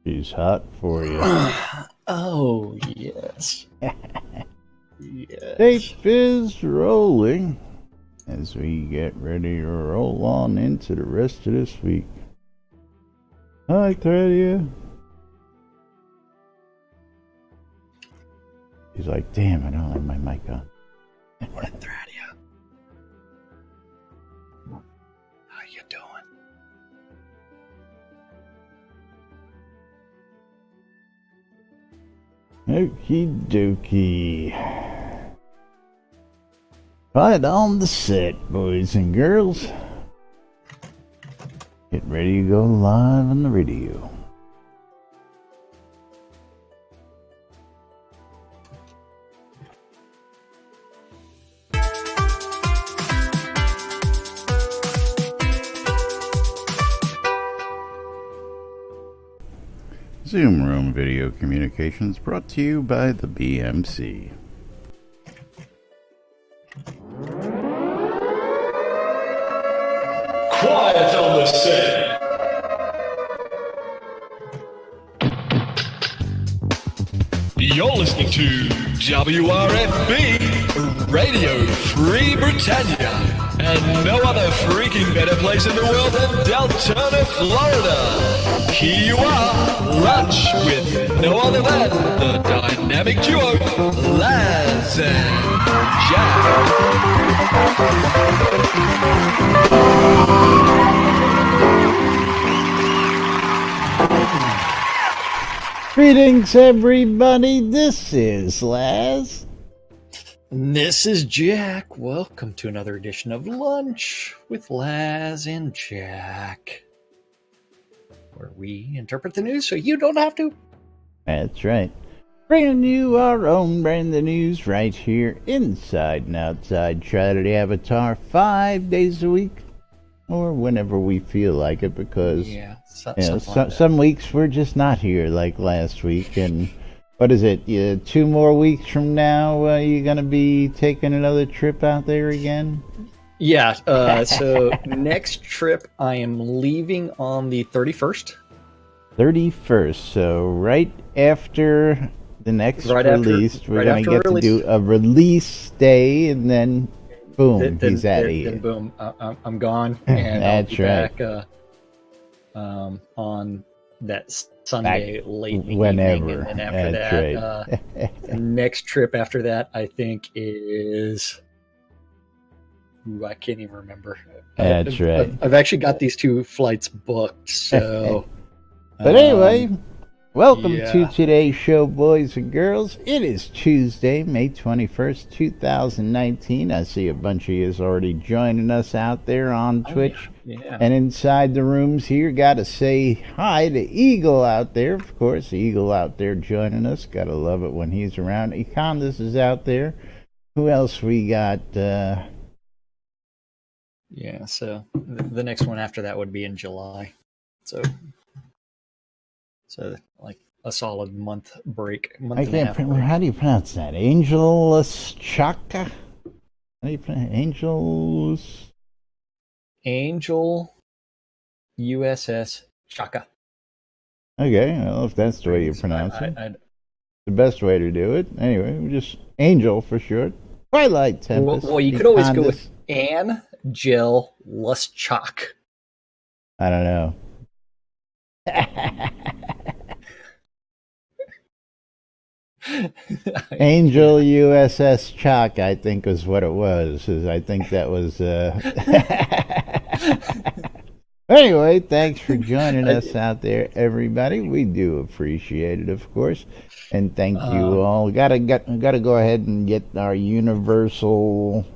She's hot for you. Oh, yes. Yes. Tape is rolling as we get ready to roll on into the rest of this week. Hi, Threadia. He's like, damn, I don't have my mic on. Morning, Threadia. How you doing? Okie dokie. Right on the set, boys and girls. Get ready to go live on the radio. Zoom Room Video Communications brought to you by the BMC. Quiet on the set. You're listening to WRFB Radio Free Britannia, and no other freaking better place in the world than Deltona, Florida. Here you are, lunch with no other than the dynamic duo, Laz and Jack. Greetings, everybody. This is Laz. And this is Jack. Welcome to another edition of Lunch with Laz and Jack, where we interpret the news so you don't have to. That's right. Bringing you our own brand of news right here, inside and outside Trinity Avatar, 5 days a week, or whenever we feel like it, because some weeks we're just not here, like last week. And what is it? 2 more weeks from now, you're gonna be taking another trip out there again? Yeah. So next trip, I am leaving on the 31st. 31st. So right after the next release, we're going to get to do a release day, and then boom, he's out of here. Then boom, I'm gone, and That's I'll be right. back on that Sunday late whenever. evening, and then after That's that, the next trip after that, I think is. Ooh, I can't even remember. That's right. I've actually got these 2 flights booked, so. But anyway, welcome to today's show, boys and girls. It is Tuesday, May 21st, 2019. I see a bunch of you already joining us out there on Twitch. Yeah. And inside the rooms here, got to say hi to Eagle out there. Of course, Eagle out there joining us. Got to love it when he's around. Econdas is out there. Who else we got? Yeah, so the next one after that would be in July. So like a solid month break. How do you pronounce that? Angelus-Chaka? How do you pronounce Angel USS Chaka. Okay, well, if that's the way you pronounce it. The best way to do it. Anyway, just Angel for short. Twilight Tempest. Well, you could always go with Angel-Luschak. I don't know. Angel USS Chalk, I think, was what it was. I think that was. Anyway, thanks for joining us out there, everybody. We do appreciate it, of course, and thank you all. Gotta go ahead and get our universal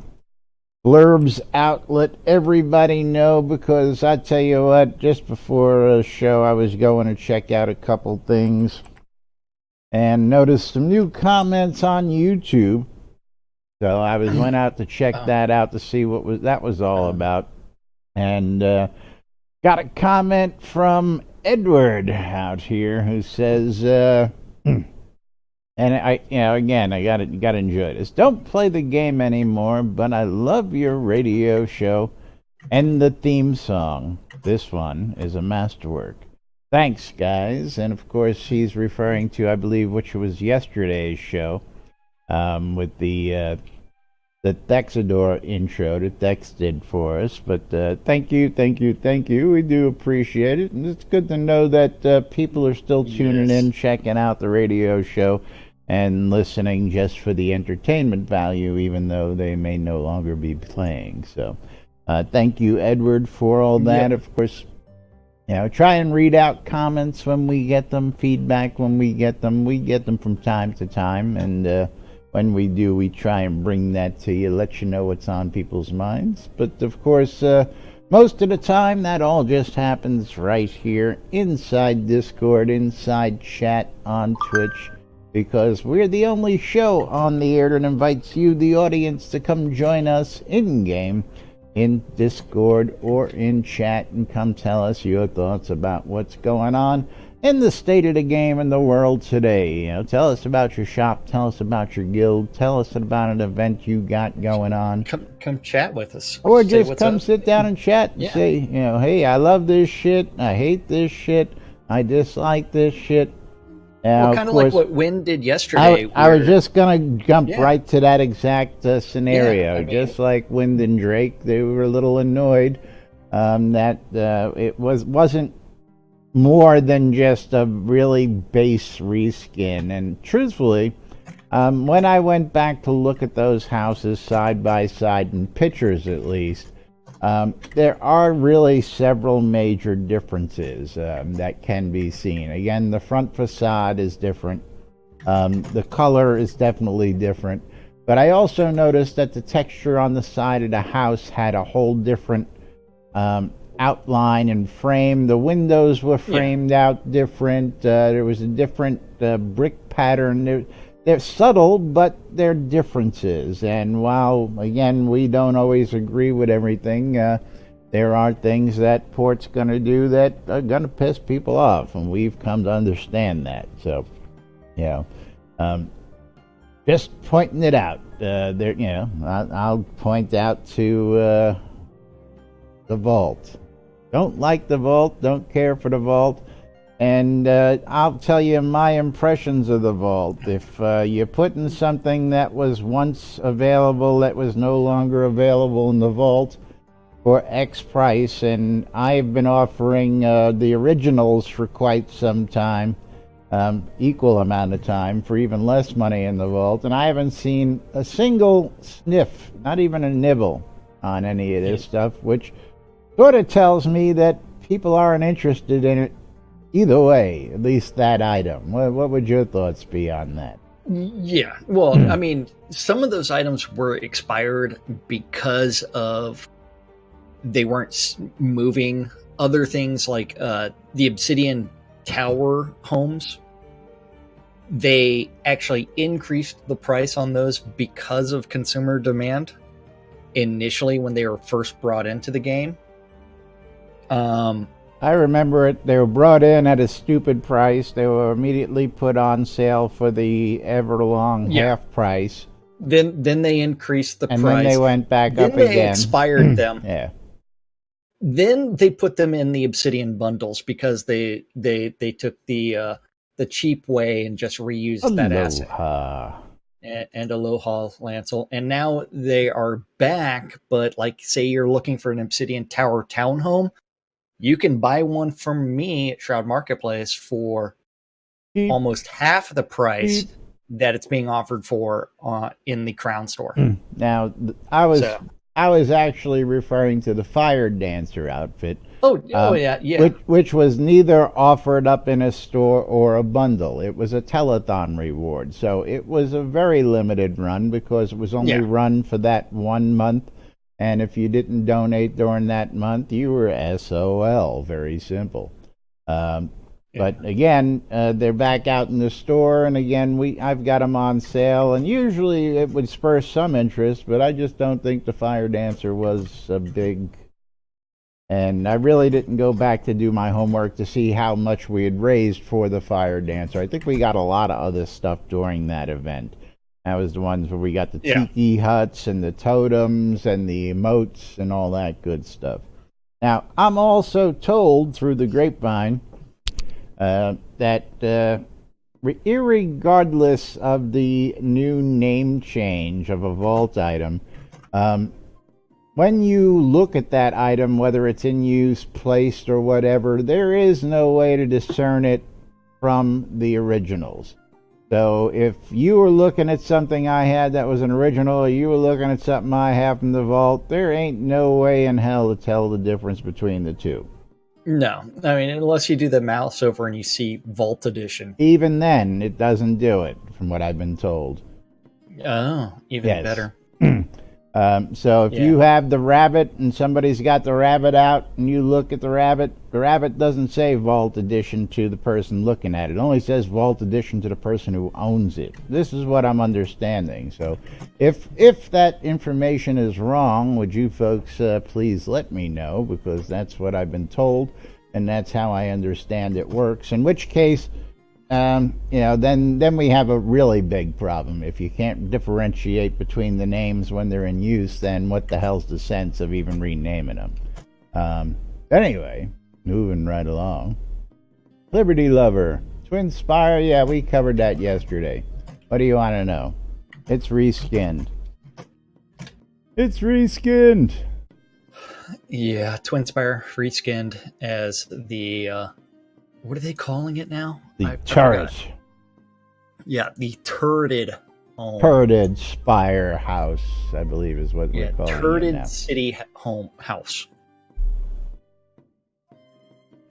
blurbs out. Let everybody know, because I tell you what, just before the show, I was going to check out a couple things and noticed some new comments on YouTube. So I went out to check that out to see what that was all about, and got a comment from Edward out here who says, and I gotta enjoy this. Don't play the game anymore, but I love your radio show and the theme song. This one is a masterwork. Thanks, guys. And of course, he's referring to, I believe, which was yesterday's show, with the Thexador intro that Dex did for us. But thank you, thank you, thank you. We do appreciate it, and it's good to know that people are still tuning in, checking out the radio show, and listening just for the entertainment value, even though they may no longer be playing. So thank you, Edward, for all that. Of course, try and read out comments when we get them, feedback when we get them. We get them from time to time, and when we do, we try and bring that to you, let you know what's on people's minds. But of course, most of the time, that all just happens right here inside Discord, inside chat on Twitch, because we're the only show on the air that invites you, the audience, to come join us in-game, in Discord or in chat, and come tell us your thoughts about what's going on in the state of the game in the world today. Tell us about your shop, tell us about your guild, tell us about an event you got going on. Come chat with us. Or just come sit down and chat and say, hey, I love this shit, I hate this shit, I dislike this shit. Well, kind of like what Wynn did yesterday. I was just going to jump right to that exact scenario. Just like Wind and Drake, they were a little annoyed that it wasn't more than just a really base reskin. And truthfully, when I went back to look at those houses side by side, in pictures at least, there are really several major differences that can be seen. Again, the front facade is different. The color is definitely different. But I also noticed that the texture on the side of the house had a whole different outline and frame. The windows were framed out different. There was a different brick pattern. They're subtle, but they're differences. And while, again, we don't always agree with everything, there are things that Port's going to do that are going to piss people off, and we've come to understand that. So, just pointing it out. I'll point out to the vault. Don't like the vault, don't care for the vault. And I'll tell you my impressions of the vault. If you're putting something that was once available that was no longer available in the vault for X price, and I've been offering the originals for quite some time, equal amount of time, for even less money in the vault, and I haven't seen a single sniff, not even a nibble, on any of this stuff, which sort of tells me that people aren't interested in it. Either way, at least that item. What would your thoughts be on that? Yeah, well, I mean, some of those items were expired because of they weren't moving. Other things like the Obsidian Tower homes, they actually increased the price on those because of consumer demand initially when they were first brought into the game. I remember it. They were brought in at a stupid price. They were immediately put on sale for the everlong half price. Then they increased the price. And then they went back up again. Then they expired them. Yeah. Then they put them in the Obsidian bundles because they took the cheap way and just reused that asset. And Aloha Lancel. And now they are back, but like say you're looking for an Obsidian Tower townhome, you can buy one from me at Shroud Marketplace for almost half the price that it's being offered for in the Crown store. Now, I was actually referring to the Fire Dancer outfit. Yeah. Which was neither offered up in a store or a bundle. It was a telethon reward. So it was a very limited run because it was only run for that 1 month. And if you didn't donate during that month, you were SOL. Very simple. But again, they're back out in the store, and again, I've got them on sale, and usually it would spur some interest, but I just don't think the Fire Dancer was a big... And I really didn't go back to do my homework to see how much we had raised for the Fire Dancer. I think we got a lot of other stuff during that event. That was the ones where we got the tiki huts and the totems and the emotes and all that good stuff. Now, I'm also told through the grapevine that irregardless of the new name change of a vault item, when you look at that item, whether it's in use, placed, or whatever, there is no way to discern it from the originals. So if you were looking at something I had that was an original, or you were looking at something I have from the vault, there ain't no way in hell to tell the difference between the two. No, I mean, unless you do the mouse over and you see Vault Edition. Even then, it doesn't do it, from what I've been told. Oh, even better. So if you have the rabbit and somebody's got the rabbit out and you look at the rabbit doesn't say Vault Edition to the person looking at it. It only says Vault Edition to the person who owns it. This is what I'm understanding. So if that information is wrong, would you folks please let me know, because that's what I've been told and that's how I understand it works. In which case, then we have a really big problem. If you can't differentiate between the names when they're in use, then what the hell's the sense of even renaming them? Anyway, moving right along. Liberty Lover, Twin Spire, yeah, we covered that yesterday. What do you want to know? It's reskinned. It's reskinned! Yeah, Twin Spire reskinned as the, what are they calling it now? The turret. Yeah, the turreted home. Turreted Spire House, I believe is what we're calling it now. Turreted City Home House.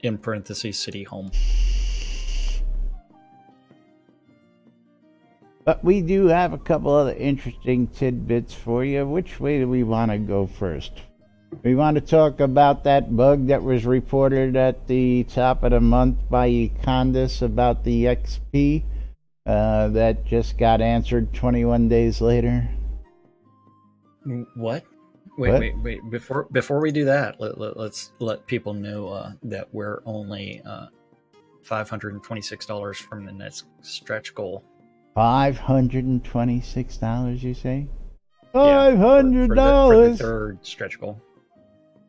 In parentheses, City Home. But we do have a couple other interesting tidbits for you. Which way do we want to go first? We want to talk about that bug that was reported at the top of the month by Econdis about the XP that just got answered 21 days later. What? Wait. Before we do that, let's let people know that we're only $526 from the next stretch goal. $526, you say? $500 for the third stretch goal.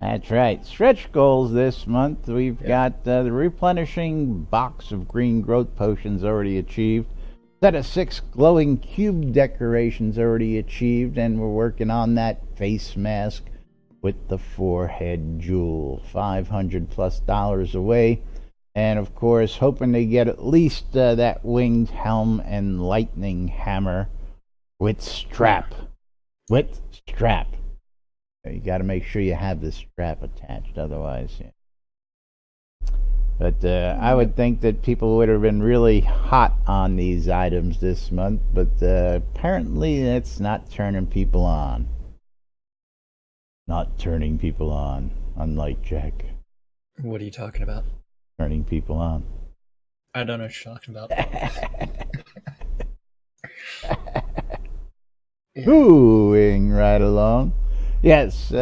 That's right. Stretch goals this month. We've got the replenishing box of green growth potions already achieved. Set of 6 glowing cube decorations already achieved. And we're working on that face mask with the forehead jewel. $500+ away. And of course, hoping to get at least that winged helm and lightning hammer with strap. With strap. You got to make sure you have the strap attached, otherwise. Yeah. But I would think that people would have been really hot on these items this month, but apparently that's not turning people on. Not turning people on, unlike Jack. What are you talking about? Turning people on. I don't know what you're talking about. Moving right along. Yes,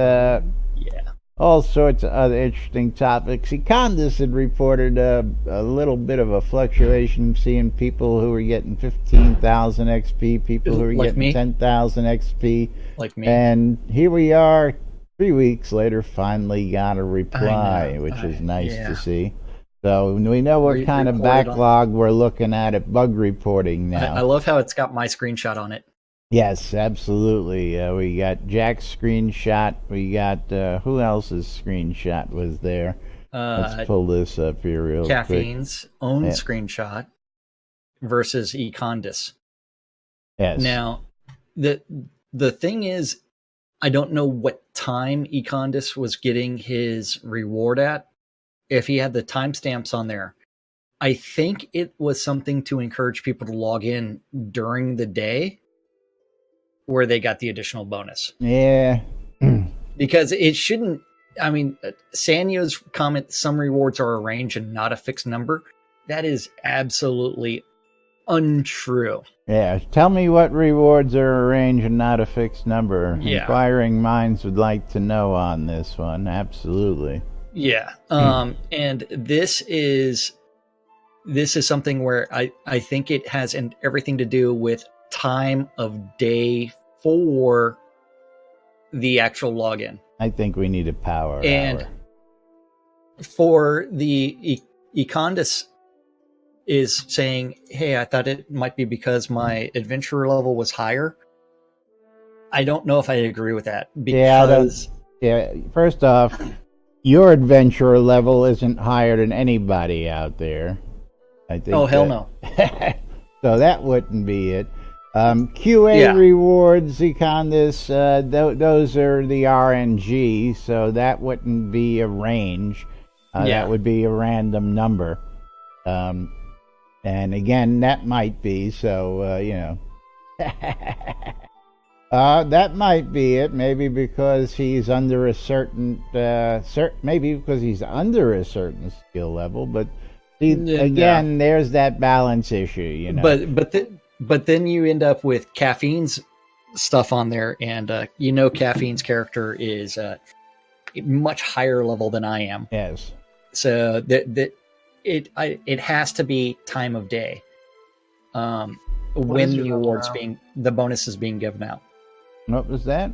all sorts of other interesting topics. Econdis had reported a little bit of a fluctuation, seeing people who were getting 15,000 XP, people who were getting 10,000 XP. Like me. And here we are, 3 weeks later, finally got a reply, which is nice to see. So we know what kind of backlog we're looking at bug reporting now. I love how it's got my screenshot on it. Yes, absolutely. We got Jack's screenshot. We got, who else's screenshot was there? Let's pull this up here real quick. Caffeine's own screenshot versus Econdis. Yes. Now, the thing is, I don't know what time Econdis was getting his reward at. If he had the timestamps on there, I think it was something to encourage people to log in during the day where they got the additional bonus. Yeah. Because it shouldn't, I mean, Sanyo's comment, some rewards are a range and not a fixed number. That is absolutely untrue. Yeah. Tell me what rewards are a range and not a fixed number. Yeah. Inquiring minds would like to know on this one. Absolutely. Yeah. And this is something where I think it has everything to do with time of day for the actual login. I think we need a power and hour. For the Econdis is saying, hey, I thought it might be because my adventure level was higher. I don't know if I agree with that, because first off, your adventurer level isn't higher than anybody out there. I think. Oh, hell no. So that wouldn't be it. QA rewards, Econdis, those are the RNG, so that wouldn't be a range. That would be a random number. And again, that might be, so, you know. That might be it. Maybe because he's under a certain, maybe because he's under a certain skill level, but again, there's that balance issue, you know. But then you end up with Caffeine's stuff on there, and you know Caffeine's character is much higher level than I am. Yes. So it has to be time of day when the bonus is being given out. What was that?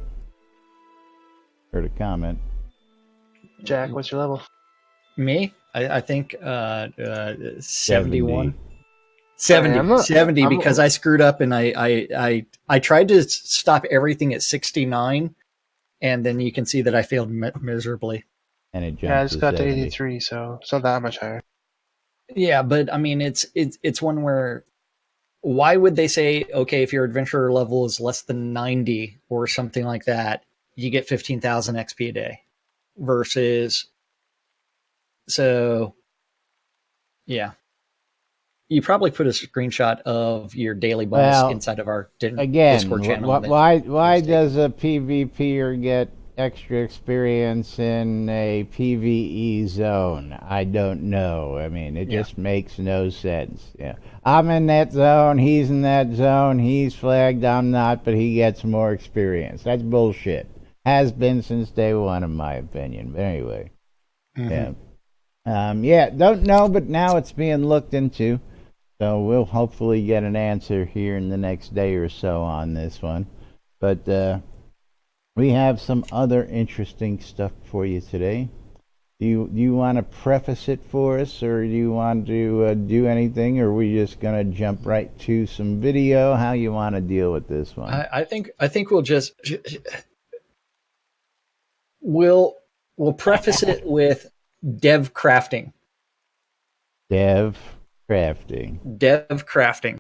Heard a comment. Jack, what's your level? Me? I think 71. 70, 70 because I screwed up and I tried to stop everything at 69, and then you can see that I failed miserably. And it jumped. Yeah, I just got to 83, so it's not that much higher. Yeah, but I mean, it's one where, why would they say, okay, if your adventurer level is less than 90 or something like that, you get 15,000 XP a day, versus, so yeah. You probably put a screenshot of your daily bonus inside of our Discord channel. Why does a PvPer get extra experience in a PvE zone? I don't know. I mean, it just makes no sense. Yeah, I'm in that zone. He's in that zone. He's flagged. I'm not, but he gets more experience. That's bullshit. Has been since day one, in my opinion. But anyway, don't know, but now it's being looked into. So we'll hopefully get an answer here in the next day or so on this one. But we have some other interesting stuff for you today. Do you want to preface it for us, or do you want to do anything, or are we just going to jump right to some video? How you want to deal with this one? I think we'll just we'll preface it with dev crafting. Dev crafting.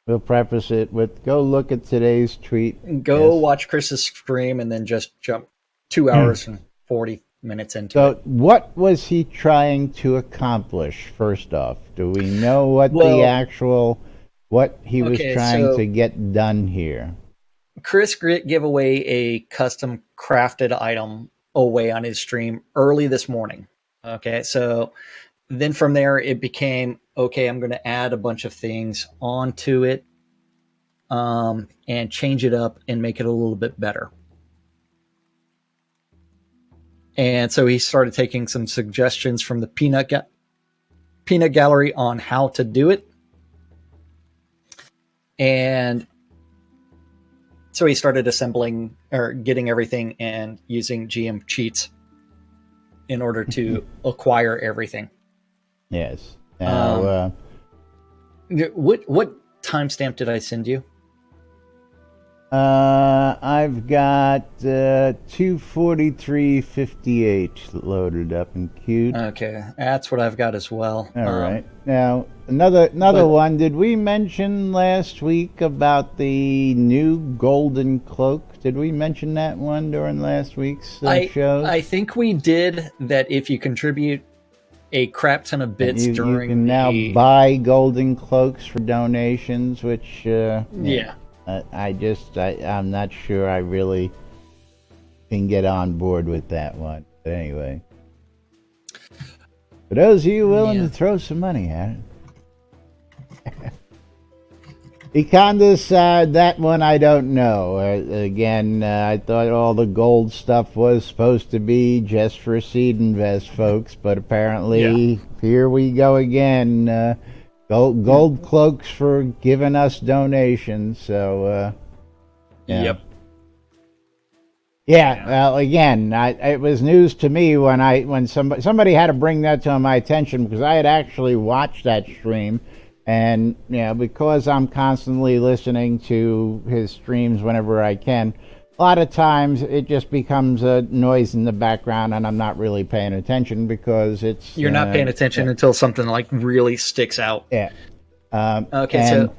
We'll preface it with, go look at today's tweet. Go watch Chris's stream and then just jump 2 hours and 40 minutes into it. So what was he trying to accomplish, first off? Do we know what what he was trying to get done here? Chris gave away a custom crafted item away on his stream early this morning. Okay, so then from there it became, okay, I'm going to add a bunch of things onto it and change it up and make it a little bit better. And so he started taking some suggestions from the Peanut Gallery on how to do it. And so he started assembling or getting everything and using GM cheats in order to acquire everything. Yes. Now, what timestamp did I send you? I've got 2:43:58 loaded up and queued. Okay, that's what I've got as well. All right. Now another one. Did we mention last week about the new golden cloak? Did we mention that one during last week's shows? I think we did. That if you contribute a crap ton of bits you can now buy golden cloaks for donations, which I'm not sure I really can get on board with that one. But anyway, for those of you willing to throw some money at it. Econdas, that one I don't know. Again, I thought all the gold stuff was supposed to be just for seed invest folks, but apparently here we go again. Gold cloaks for giving us donations. So, Yep. Yeah, well, again, it was news to me when somebody had to bring that to my attention, because I had actually watched that stream. And because I'm constantly listening to his streams whenever I can, a lot of times it just becomes a noise in the background, and I'm not really paying attention because it's You're not paying attention until something like really sticks out. Yeah. Okay, and so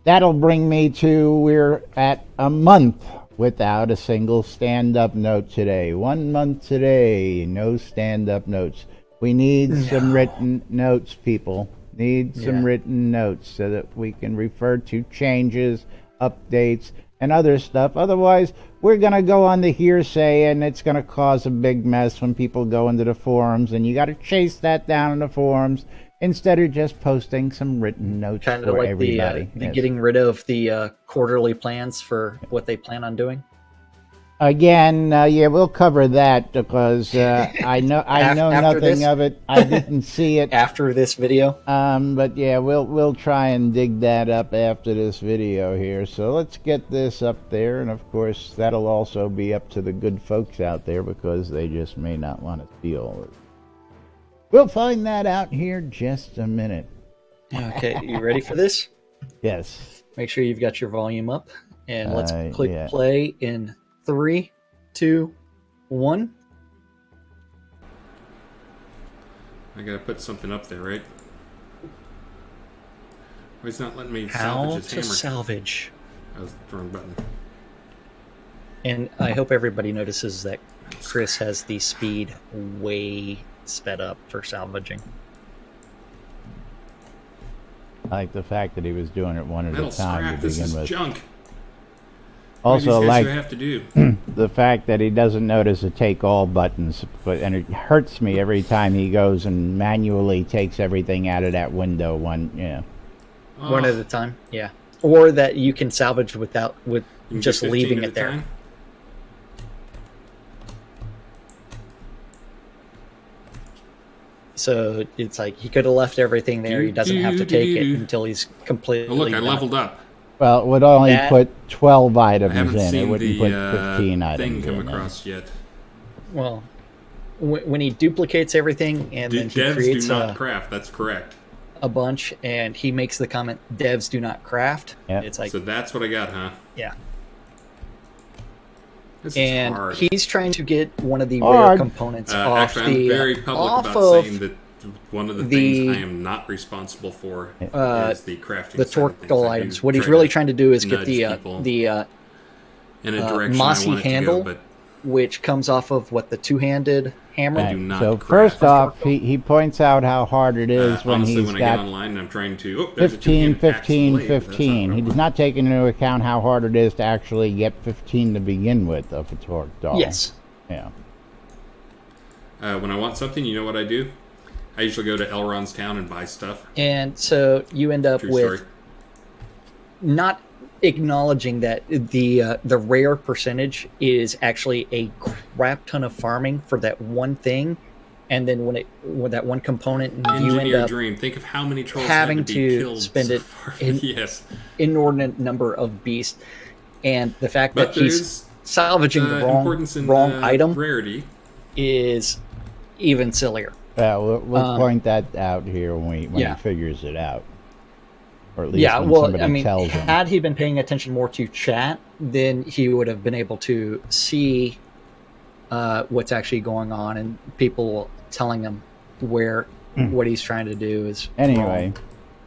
that'll bring me to we're at a month without a single stand-up note today. 1 month today, no stand-up notes. We need some written notes, people. Need some written notes so that we can refer to changes, updates, and other stuff. Otherwise, we're going to go on the hearsay, and it's going to cause a big mess when people go into the forums, and you got to chase that down in the forums instead of just posting some written notes kind for of like everybody. the getting rid of the quarterly plans for what they plan on doing. Again, we'll cover that because I know nothing this? of it. I didn't see it after this video. But yeah, we'll try and dig that up after this video here. So let's get this up there, and of course that'll also be up to the good folks out there because they just may not want to see all of it. We'll find that out here just a minute. Okay, you ready for this? Yes. Make sure you've got your volume up, and let's click yeah. play in 3, 2, 1. I gotta put something up there, right? Why is not letting me How salvage to his hammer? salvage. That was the wrong button. And I hope everybody notices that Chris has the speed way sped up for salvaging. I like the fact that he was doing it one at Metal a time scrap, to this begin is with. junk. Also, what do these guys like have to do? the fact that he doesn't notice the take all buttons, and it hurts me every time he goes and manually takes everything out of that window. One One at a time, yeah. Or that you can salvage with You can just do 15 leaving at it a there. time? So it's like he could have left everything there. He doesn't have to take it until he's completely Oh look, I done. leveled up. Well, it would only That- put 12 I items haven't in. It seen wouldn't the put 15 items thing come in. across yet. Well, when he duplicates everything and then he Devs creates do not craft, that's correct. a bunch and he makes the comment, devs do not craft. Yep. It's like, So that's what I got, huh? yeah. This is And hard. he's trying to get one of the Hard. rare components off actually, the I'm very public off about of saying that one of the the- things I am not responsible for is the crafting the side of things. torque I items. do What he's try really to trying to do is get nudge the people the in a direction mossy I want it handle, to go, but which comes off of what the two-handed hammer. do not So craft. first off, he points out how hard it is when honestly, he's when I get got online and I'm trying to... Oh, there's a 15, two-handed axe 15, blade, but that's not 15. what He I does want. not take into account how hard it is to actually get 15 to begin with of a torque doll. Yes. Yeah. When I want something, you know what I do? I usually go to Elrond's town and buy stuff. And so you end up True with story. not acknowledging that the rare percentage is actually a crap ton of farming for that one thing, and then when that one component, you end Engineer up dream. Think of how many trolls having had to, to be killed spend so it far. in- Yes, inordinate number of beasts, and the fact but that he's salvaging the importance in wrong item rarity. is even sillier. Well, we'll point that out here when he yeah. figures it out. Or at least Yeah, when well, somebody I mean, tells him. had he been paying attention more to chat, then he would have been able to see what's actually going on and people telling him where what he's trying to do is Anyway, wrong.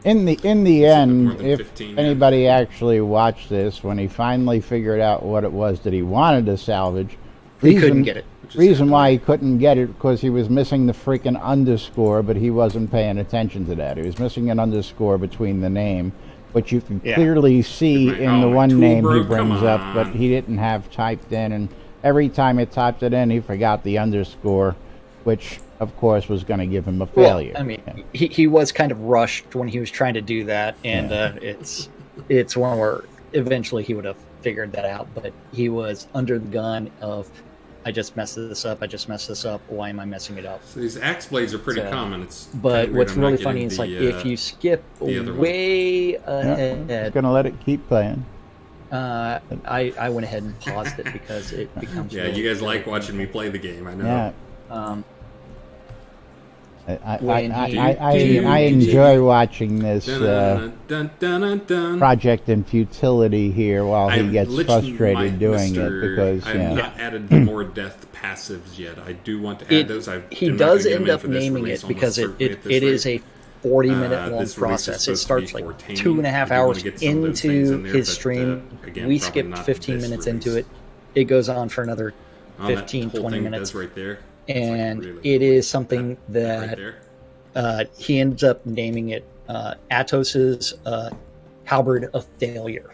in the more end, than if 15 anybody actually watched this, when he finally figured out what it was that he wanted to salvage, He couldn't get it. Reason why he couldn't get it because he was missing the freaking underscore, but he wasn't paying attention to that. He was missing an underscore between the name, which you can clearly see Right. in the Oh, one tool name he bro, come brings up, but on. he didn't have typed in, and every time he typed it in, he forgot the underscore, which of course was going to give him a failure. Well, I mean, he was kind of rushed when he was trying to do that, and it's one where eventually he would have figured that out, but he was under the gun of, I just messed this up, why am I messing it up? So these axe blades are pretty So, common. It's But kinda weird what's I'm not really getting funny is, like, if you skip the other one. way Yeah, ahead, going to let it keep playing. I went ahead and paused it because it becomes Yeah, really, you guys really like watching me play the game, I know. Yeah. I enjoy watching this project and futility here while he gets frustrated doing it because I have not added the more death passives yet. I do want to add those. He does end up naming it because it is a 40-minute long process. It starts like 2.5 hours into his stream. We skipped 15 minutes into it. It goes on for another 15, 20 minutes. Right there. And it is something that he ends up naming it Atos's Halberd of Failure.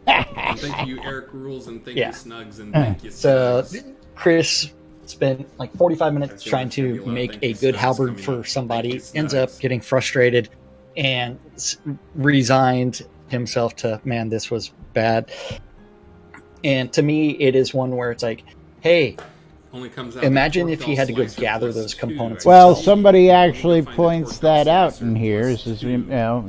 Thank you, Eric Rules, and thank you, Snugs, and thank you, Snugs. Chris spent like 45 minutes trying to make a good halberd for somebody, ends up getting frustrated and resigned himself to, man, this was bad. And to me, it is one where it's like, hey, imagine if he had to go gather those components. Well, somebody actually points that out in here. Says, you know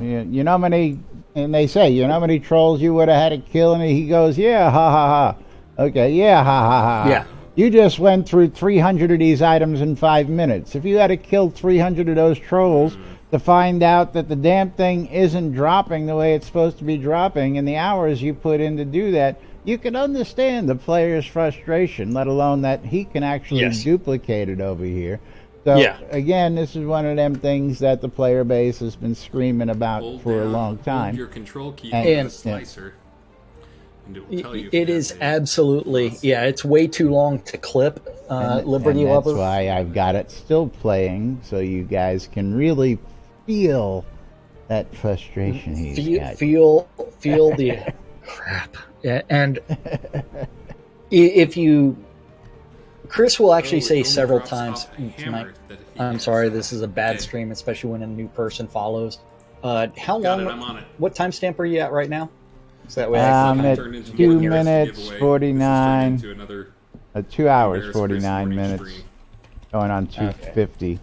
how many, and they say, you know how many trolls you would have had to kill, and he goes, yeah, ha ha ha. Okay, yeah, ha ha ha. Yeah. You just went through 300 of these items in 5 minutes. If you had to kill 300 of those trolls to find out that the damn thing isn't dropping the way it's supposed to be dropping, and the hours you put in to do that, you can understand the player's frustration, let alone that he can actually duplicate it over here. So, again, this is one of them things that the player base has been screaming about for a long time. Hold your control key on the slicer. And it will tell you it is absolutely, it's way too long to clip. Liberty and Lover. That's why I've got it still playing, so you guys can really feel that frustration he's got. Feel the crap. Yeah, and if you, Chris will actually say several times tonight, I'm sorry, this is a bad stream, especially when a new person follows. How long? What timestamp are you at right now? So that way I'm at 2 minutes 49. 2 hours 49 minutes. Going on 250.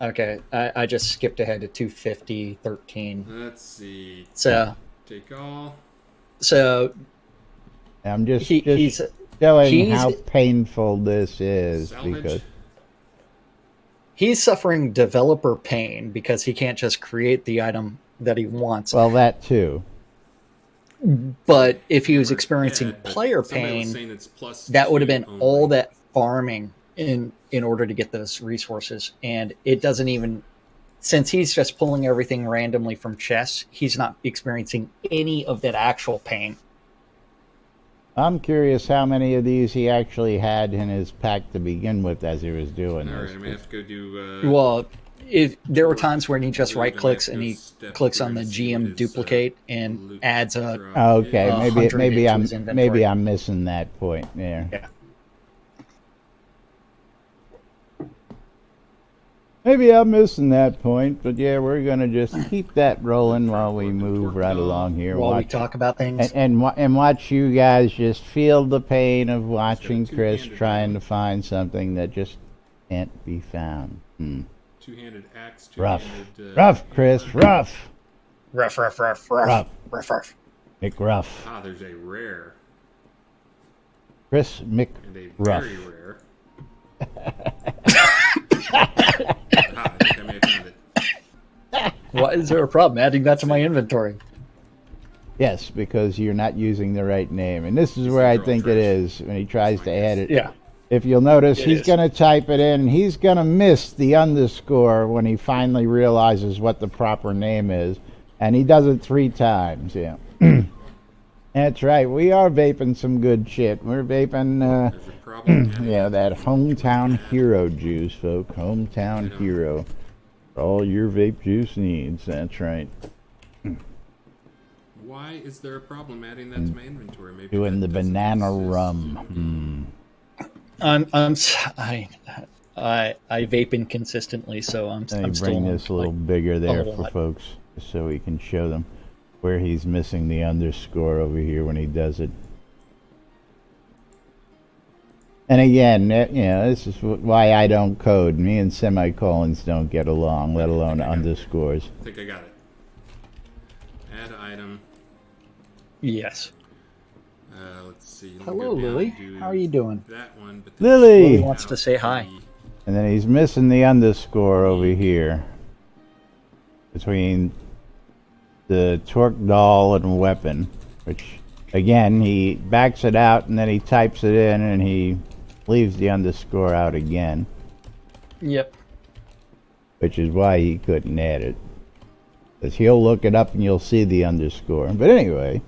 Okay, I just skipped ahead to 250:13. Let's see. So take all. So I'm just showing how painful this is because he's suffering developer pain because he can't just create the item that he wants. Well, that too. But if he was experiencing player pain, that would have been all that farming in order to get those resources. And it doesn't even, since he's just pulling everything randomly from chests, he's not experiencing any of that actual pain. I'm curious how many of these he actually had in his pack to begin with as he was doing this. All right, I may have to go do... well, there were times when he just right-clicks and he clicks on the GM duplicate and adds a... Okay, maybe I'm missing that point there. Yeah. Maybe I'm missing that point, but yeah, we're going to just keep that rolling while we move right along here. While we talk about things. And watch you guys just feel the pain of watching Chris trying to find something that just can't be found. Two-handed axe. Rough, Chris, rough. Rough. McRuff. Ah, there's a rare. Chris McRuff. And a very rare. I think I may have found it. Why is there a problem adding that to my inventory? Yes, because you're not using the right name. And this is where I think it is when he tries to add it. Yeah. If you'll notice, he's going to type it in. He's going to miss the underscore when he finally realizes what the proper name is. And he does it 3 times, yeah. That's right. We are vaping some good shit. We're vaping, yeah, that hometown hero juice, folks. Hometown hero. All your vape juice needs. That's right. Why is there a problem adding that to my inventory? Maybe doing the banana rum. I vape inconsistently, so I'm still. Bring this a little bigger there for folks, so we can show them where he's missing the underscore over here when he does it. And again, you know, this is why I don't code. Me and semicolons don't get along, let alone underscores. I think I got it. Add item. Yes. Let's see. Hello, Lily. How are you doing? That one, but Lily wants to say hi. And then he's missing the underscore over here between the torque doll and weapon, which again he backs it out and then he types it in and he leaves the underscore out again. Yep. Which is why he couldn't add it. Because he'll look it up and you'll see the underscore. But anyway,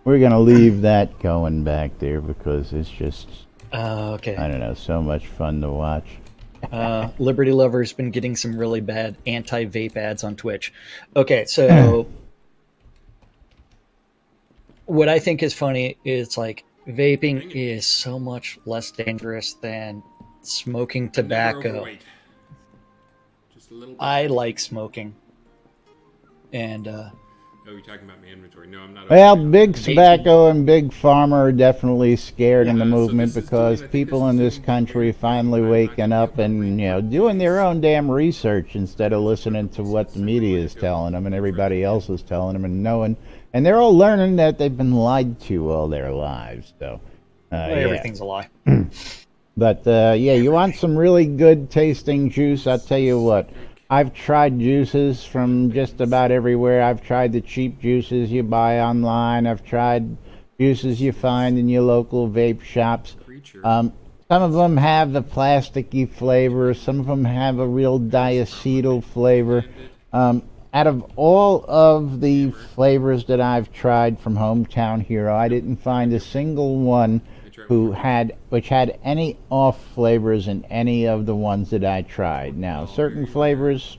we're going to leave that going back there because it's just, okay. I don't know, so much fun to watch. Liberty Lover's been getting some really bad anti-vape ads on Twitch. Okay, so what I think is funny is like vaping is so much less dangerous than smoking tobacco. I like smoking. And oh, you're talking about my inventory. No, I'm not. Well, Big Tobacco and Big Pharma are definitely scared in the movement because people in this country finally waking up and, you know, doing their own damn research instead of listening to what the media is telling them and everybody else is telling them and knowing. And they're all learning that they've been lied to all their lives. So, everything's a lie. But, yeah, you want some really good tasting juice? I'll tell you what. I've tried juices from just about everywhere. I've tried the cheap juices you buy online. I've tried juices you find in your local vape shops. Some of them have the plasticky flavor. Some of them have a real diacetyl flavor. Out of all of the flavors that I've tried from Hometown Hero, I didn't find a single one which had any off flavors in any of the ones that I tried. Now, certain flavors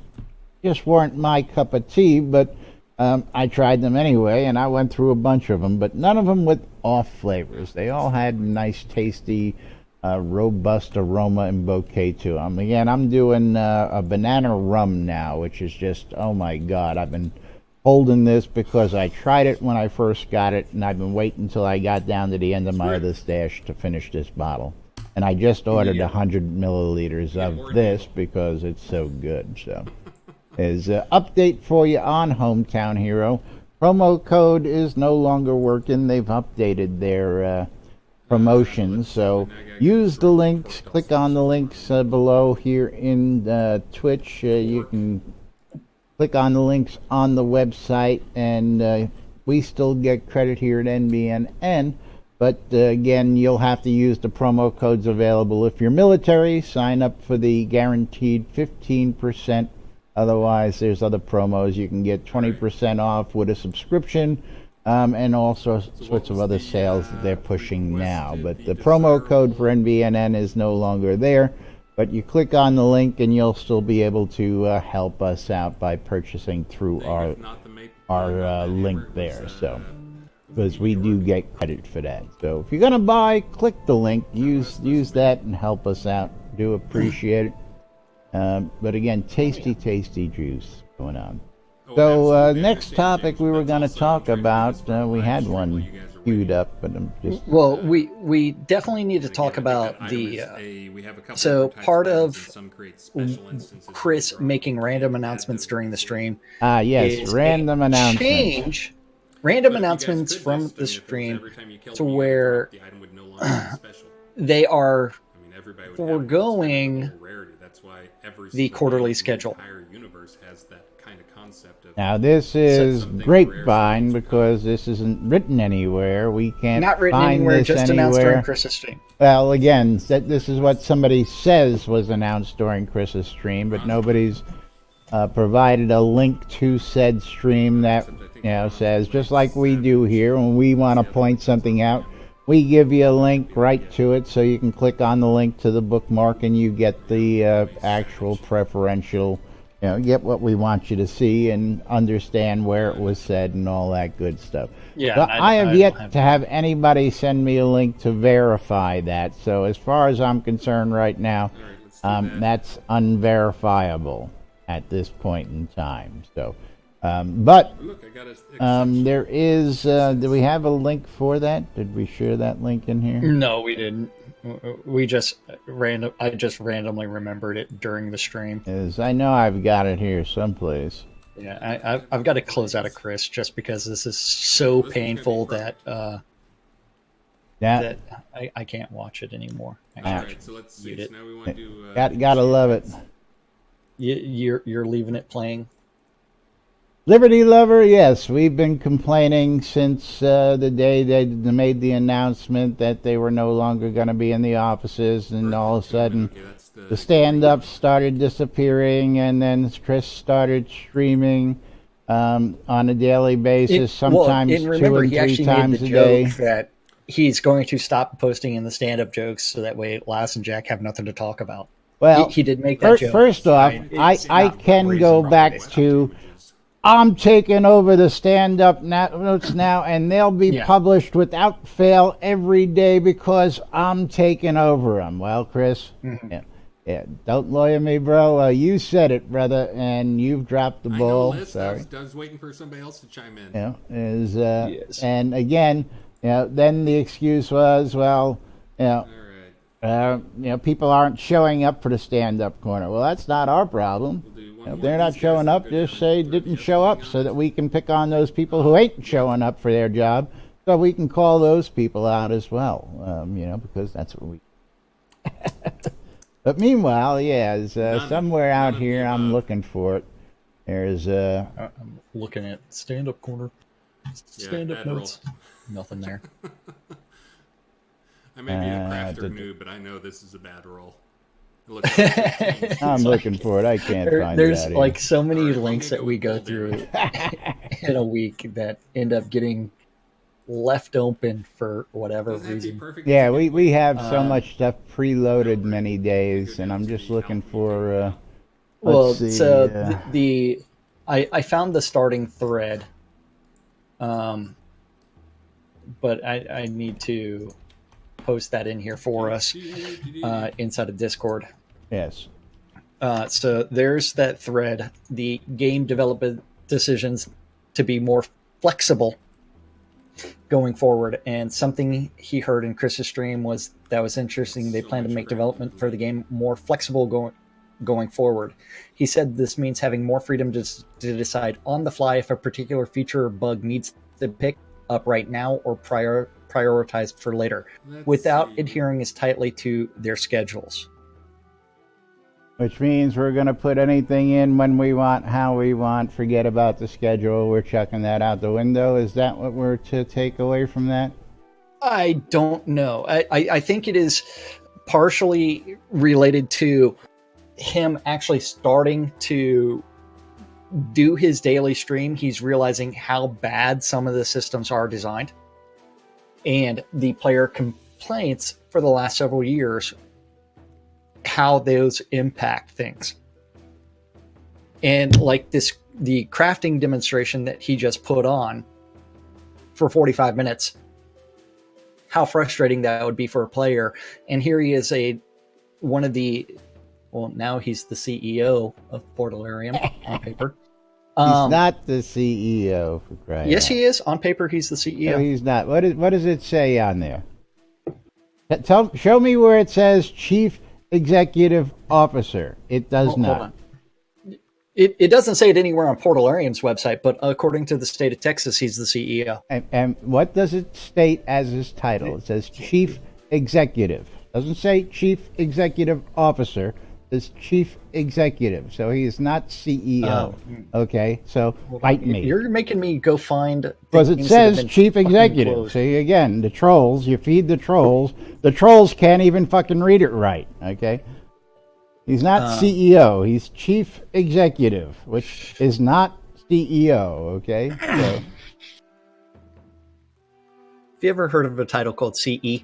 just weren't my cup of tea, but I tried them anyway, and I went through a bunch of them, but none of them with off flavors. They all had nice, tasty, robust aroma and bouquet to them. Again, I'm doing a banana rum now, which is just, oh my God, I've been holding this because I tried it when I first got it, and I've been waiting until I got down to the end of my other stash to finish this bottle. And I just ordered 100 milliliters of this because it's so good. So, there's an update for you on Hometown Hero. Promo code is no longer working. They've updated their promotions. So, use the links. Click on the links below here in Twitch. You can click on the links on the website, and we still get credit here at NBNN, but again, you'll have to use the promo codes available. If you're military, sign up for the guaranteed 15%. Otherwise, there's other promos. You can get 20% off with a subscription, and all sorts of other sales that they're pushing now. But the promo code for NBNN is no longer there. But you click on the link and you'll still be able to help us out by purchasing through our link there. So, because we do get credit for that. So if you're gonna buy, click the link, use that and help us out. Do appreciate it. But again, tasty juice going on. So next topic we were gonna talk about, we had one queued up, but I'm just... Well, we definitely need to talk about the so part of Chris making random announcements during the stream. Yes, random announcements. Random announcements from the stream to where they are foregoing the quarterly schedule. Now this is grapevine because this isn't written anywhere. We can't not written find anywhere. This just anywhere. Announced during Chris's stream. Well, again, this is what somebody says was announced during Chris's stream, but nobody's provided a link to said stream that says, just like we do here when we want to point something out, we give you a link right to it, so you can click on the link to the bookmark and you get the actual preferential. Get what we want you to see and understand where it was said and all that good stuff. Yeah, but I have yet to have anybody send me a link to verify that. So as far as I'm concerned right now, that's unverifiable at this point in time. So, but there is. Do we have a link for that? Did we share that link in here? No, we didn't. I just randomly remembered it during the stream. I know I've got it here someplace. Yeah, I've got to close out of Chris just because this is so painful that Yeah. that I can't watch it anymore. All Actually, right, so let's see. mute So it. now we want to do. Gotta love it. You're leaving it playing. Liberty Lover, yes, we've been complaining since the day they made the announcement that they were no longer going to be in the offices, and all of a sudden Okay, that's the stand-ups started disappearing, and then Chris started streaming on a daily basis, sometimes and 2 remember, and he 3 actually times made a the day. joke that he's going to stop posting in the stand-up jokes so that way Laz and Jack have nothing to talk about. Well, he did make that joke. First off, It's I not can go reasonable. back to I'm taking over the stand-up notes now, and they'll be published without fail every day because I'm taking over them. Well, Chris, don't lawyer me, bro. You said it, brother, and you've dropped the ball. I know, Liz. Sorry. I was waiting for somebody else to chime in. Yes. And again, then the excuse was, well, All right. people aren't showing up for the stand-up corner. Well, that's not our problem. We'll do one If more they're of not these showing guys up, and go just down say to didn't the show up thing so on that it. we can pick on those people who ain't showing up for their job, so we can call those people out as well, because that's what we... But meanwhile, somewhere out none of here, the I'm above. looking for it. There's I'm looking at stand-up corner, stand-up bad notes. Nothing there. I may be a crafter the- noob, but I know this is a bad roll. It looks like 15. I'm looking for it. I can't find it There's out like so many Alright, I'm links gonna that go we with go gold through here. in a week that end up getting left open for whatever Doesn't that be reason. perfect? Yeah, It's a good we way- have so much stuff preloaded many days, and I'm just looking for. Well, let's see, so I found the starting thread, but I need to post that in here for us inside of Discord. yes. So there's that thread, the game development decisions to be more flexible going forward. And something he heard in Chris's stream was interesting. They plan to make development for the game more flexible going forward. He said this means having more freedom to decide on the fly if a particular feature or bug needs to pick up right now or prioritized for later, without adhering as tightly to their schedules. Which means we're going to put anything in when we want, how we want, forget about the schedule. We're chucking that out the window. Is that what we're to take away from that? I don't know. I think it is partially related to him actually starting to do his daily stream. He's realizing how bad some of the systems are designed, and the player complaints for the last several years, how those impact things. And like the crafting demonstration that he just put on for 45 minutes, how frustrating that would be for a player. And here he is, now he's the CEO of Portalarium on paper. He's not the CEO, for crying Yes, out. he is. On paper, he's the CEO. No, he's not. What does it say on there? Show me where it says Chief Executive Officer. It does not. Hold on. It doesn't say it anywhere on Portalarium's website, but according to the state of Texas, he's the CEO. And what does it state as his title? It says Chief Executive. Doesn't say Chief Executive Officer. It's Chief Executive. So he is not CEO. Okay, so fight me. You're making me go find... Because it things that have says been Chief fucking Executive. closed. See, again, the trolls, you feed the trolls. The trolls can't even fucking read it right, okay? He's not CEO. He's Chief Executive, which is not CEO, okay? So, Have you ever heard of a title called CE?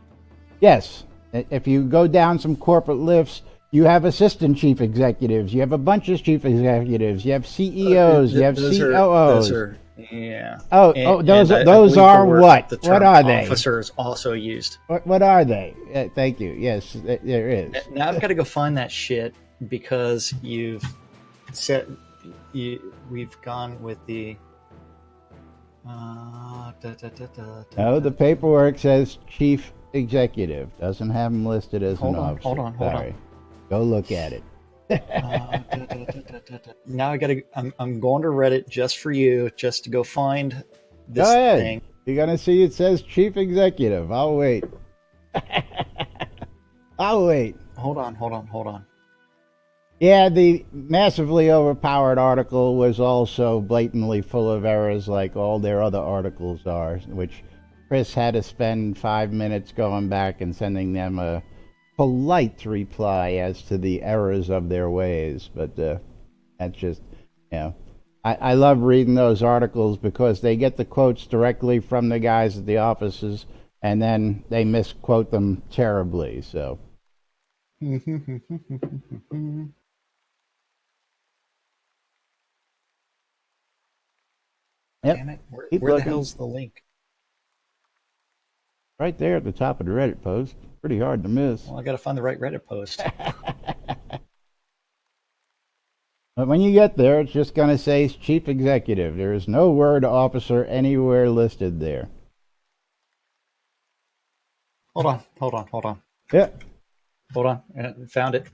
yes, if you go down some corporate lifts, you have assistant chief executives. You have a bunch of chief executives. You have CEOs. You have COOs. Yeah. Those I are believe the word- what? the What term are they? Officer is also used. What are they? Thank you. Yes, there is. Now I've got to go find that shit because we've gone with the. No, the paperwork says chief executive. Doesn't have him listed as an officer. Hold on. Sorry. Go look at it. Now I gotta. I'm going to Reddit just for you, just to go find this Go ahead. thing. You're gonna see it says chief executive. I'll wait. I'll wait. Hold on. Yeah, the massively overpowered article was also blatantly full of errors like all their other articles are, which Chris had to spend 5 minutes going back and sending them a polite reply as to the errors of their ways. But that's just, you know, I love reading those articles because they get the quotes directly from the guys at the offices, and then they misquote them terribly, so. Yep. Damn it. Keep Where the looking. hell's the link? Right there at the top of the Reddit post. Pretty hard to miss. Well, I got to find the right Reddit post. But when you get there, it's just going to say Chief Executive. There is no word officer anywhere listed there. Hold on. Yeah. Hold on. Found it.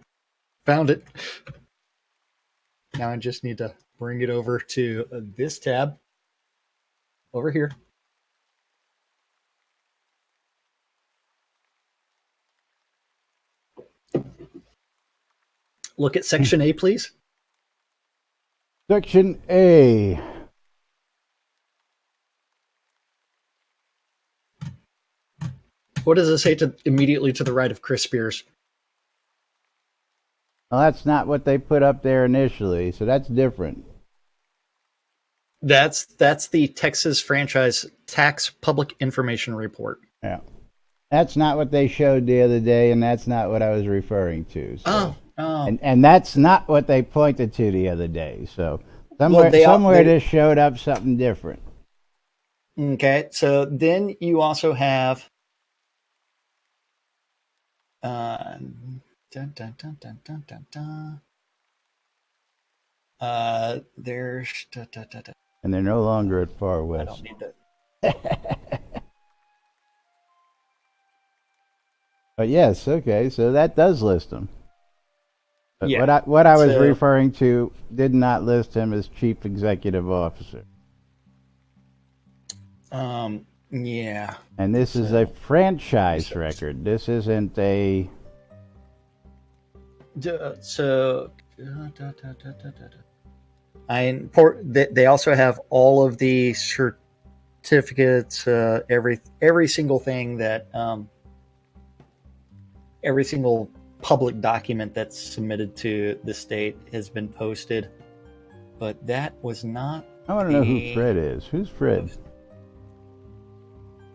Now I just need to bring it over to this tab over here. Look at section A, please. Section A. What does it say immediately to the right of Chris Spears? Well, that's not what they put up there initially, so that's different. That's the Texas Franchise Tax Public Information Report. Yeah. That's not what they showed the other day, and that's not what I was referring to. So. Oh. And that's not what they pointed to the other day. So somewhere this showed up something different. Okay, so then you also have there's and they're no longer at Far West. I don't need that. But yes, okay, so that does list him. But Yeah. what I was referring to did not list him as Chief Executive Officer. Yeah. And this is a franchise record. This isn't a... They also have all of the certificates, every single thing that every single public document that's submitted to the state has been posted, but that was not. I want to know who Fred is. Who's Fred?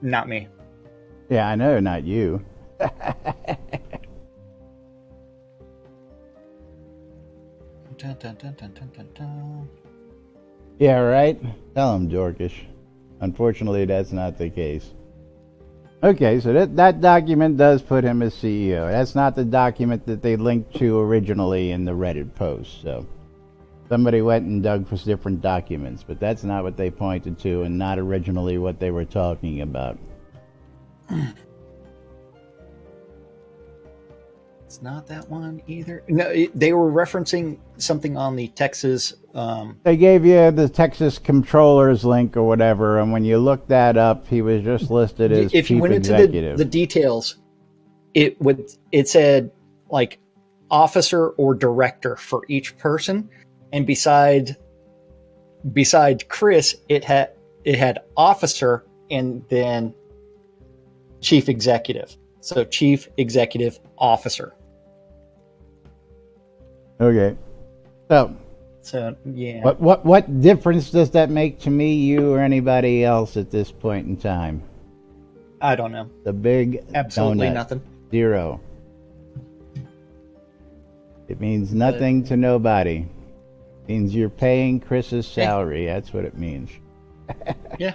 Not me. Yeah, I know, not you. Yeah, right? Tell him, Dorkish. Unfortunately, that's not the case. Okay, so that document does put him as CEO. That's not the document that they linked to originally in the Reddit post. So somebody went and dug for different documents, but that's not what they pointed to and not originally what they were talking about. It's not that one either. No, they were referencing something on the Texas. They gave you the Texas Controller's link or whatever, and when you look that up, he was just listed as if you Chief went into Executive. the details, it said like officer or director for each person, and beside Chris, it had officer and then Chief Executive. So Chief Executive Officer. Okay. So yeah. What difference does that make to me, you, or anybody else at this point in time? I don't know. The big Absolutely donut. nothing. Zero. It means nothing to nobody. It means you're paying Chris's salary. That's what it means. Yeah.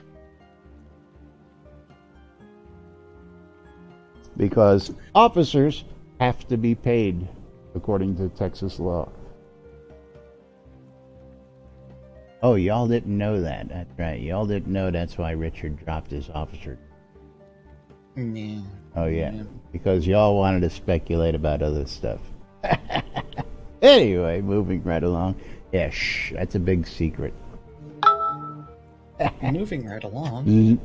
Because officers have to be paid according to Texas law. Oh, y'all didn't know that. That's right. Y'all didn't know that's why Richard dropped his officer. Yeah. Oh, yeah. Because y'all wanted to speculate about other stuff. Anyway, moving right along. Yeah, shh. That's a big secret. Moving right along.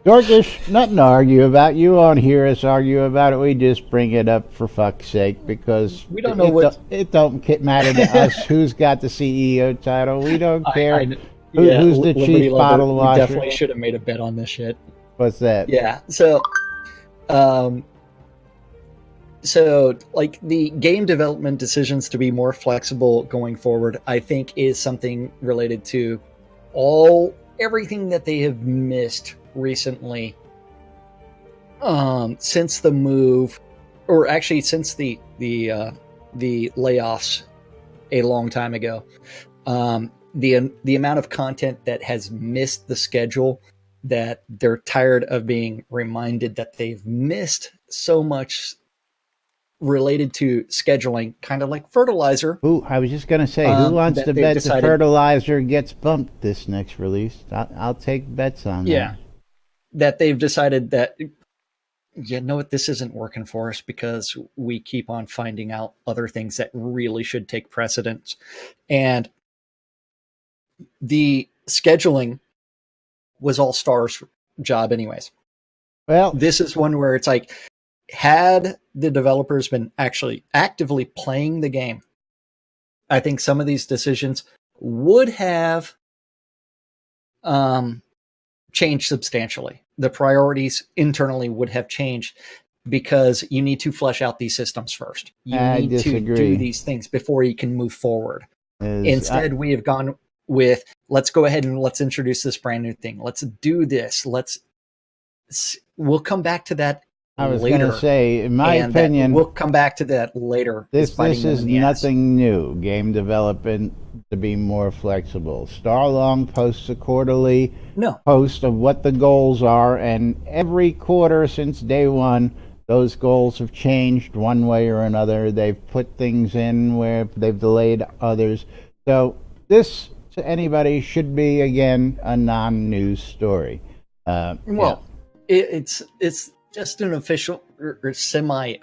Dorkish, nothing to argue about. You won't hear us argue about it. We just bring it up for fuck's sake because we don't know what it don't matter to us who's got the CEO title. We don't care who's the Liberty chief Lover, bottle washer. We definitely should have made a bet on this shit. What's that? Yeah. So like the game development decisions to be more flexible going forward, I think is something related to everything that they have missed recently, since the move, or actually since the layoffs a long time ago. The amount of content that has missed the schedule, that they're tired of being reminded that they've missed so much related to scheduling, kind of like Fertilizer. Ooh, I was just going to say, who wants to bet the Fertilizer gets bumped this next release? I'll take bets on that. Yeah, that they've decided that, you know what, this isn't working for us because we keep on finding out other things that really should take precedence. And the scheduling was all Star's job anyways. Well, this is one where it's like, had the developers been actually actively playing the game, I think some of these decisions would have changed substantially. The priorities internally would have changed because you need to flesh out these systems first. You need to do these things before you can move forward. Instead, we have gone with, let's go ahead and let's introduce this brand new thing. Let's do this. We'll come back to that. I was going to say, in my opinion, we'll come back to that later. This is nothing new. Game development to be more flexible. Starlong posts a quarterly post of what the goals are, and every quarter since day one, those goals have changed one way or another. They've put things in where they've delayed others. So this, to anybody, should be, again, a non-news story. It's just an official or semi.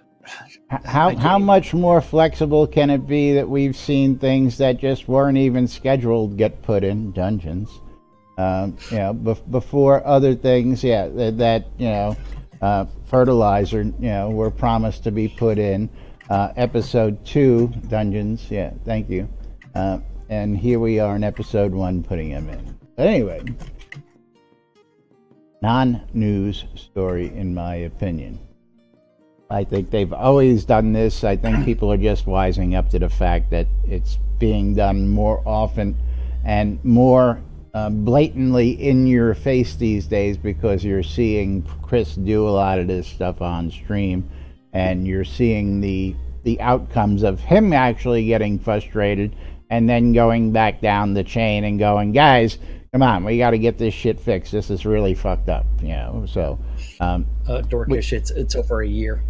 How much more flexible can it be that we've seen things that just weren't even scheduled get put in Dungeons? Before other things, Fertilizer, were promised to be put in. Episode 2 Dungeons, thank you. And here we are in episode 1 putting them in. But anyway, non-news story in my opinion. I think they've always done this. I think people are just wising up to the fact that it's being done more often and more blatantly in your face these days, because you're seeing Chris do a lot of this stuff on stream, and you're seeing the outcomes of him actually getting frustrated and then going back down the chain and going, guys, come on, we got to get this shit fixed. This is really fucked up, So, Dorkish, it's over a year.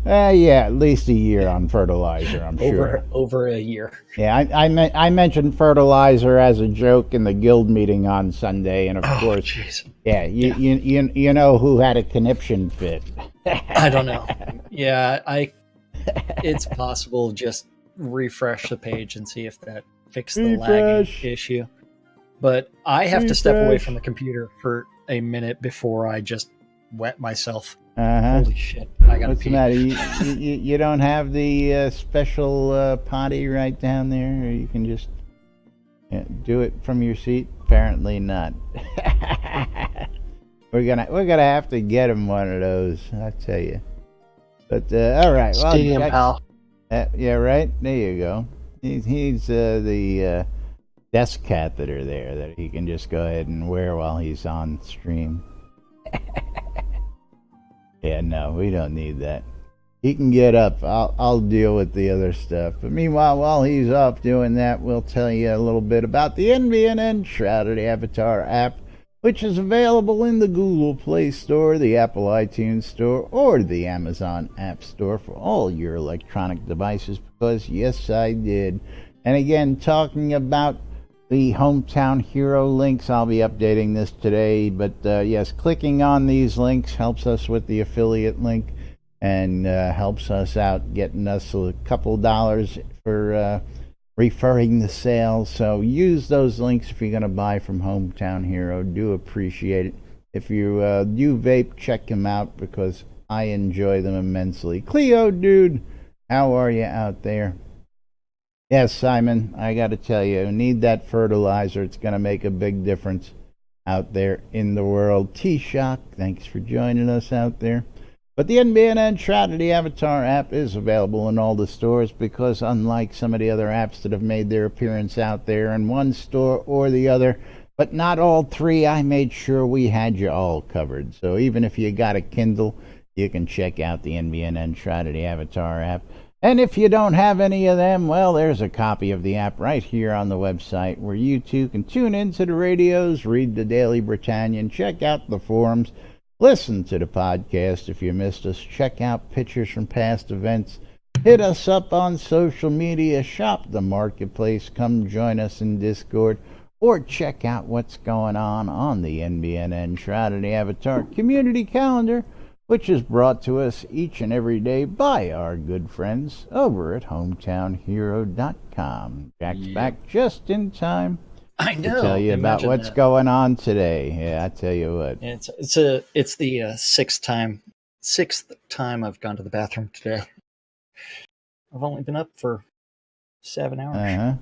At least a year on Fertilizer, I'm sure. Over a year. Yeah, I mentioned Fertilizer as a joke in the guild meeting on Sunday, and of course, geez. You know who had a conniption fit. I don't know. Yeah, it's possible. Just refresh the page and see if that fixed the lagging issue. But I have to step away from the computer for a minute before I just wet myself. Holy shit! I gotta pee. What's the matter? You don't have the special potty right down there, or you can just do it from your seat? Apparently not. We're gonna have to get him one of those, I tell you. But all right, Stadium pal. Yeah, right. There you go. He's the desk catheter there that he can just go ahead and wear while he's on stream. Yeah, no, we don't need that. He can get up. I'll deal with the other stuff. But meanwhile, while he's off doing that, we'll tell you a little bit about the NBNN Shroud Avatar app, which is available in the Google Play Store, the Apple iTunes Store, or the Amazon App Store for all your electronic devices, because yes, I did. And again, talking about the hometown hero links, I'll be updating this today, but yes, clicking on these links helps us with the affiliate link and helps us out, getting us a couple dollars for referring the sales. So use those links if you're going to buy from Hometown Hero. Do appreciate it. If you do vape, check them out because I enjoy them immensely. Cleo, dude, how are you out there? Yes, Simon, I got to tell you, need that fertilizer. It's going to make a big difference out there in the world. T-Shock, thanks for joining us out there. But the NBNN Shroud, the Avatar app, is available in all the stores because unlike some of the other apps that have made their appearance out there in one store or the other, but not all three, I made sure we had you all covered. So even if you got a Kindle, you can check out the NBNN Shroud, the Avatar app. And if you don't have any of them, well, there's a copy of the app right here on the website where you too can tune into the radios, read the Daily Britannian, check out the forums, listen to the podcast if you missed us, check out pictures from past events, hit us up on social media, shop the marketplace, come join us in Discord, or check out what's going on the NBNN Shroud of the Avatar community calendar, which is brought to us each and every day by our good friends over at hometownhero.com. Jack's back just in time. I know. To tell you about what's going on today. Yeah, I tell you what. It's the sixth time I've gone to the bathroom today. I've only been up for 7 hours. Imagine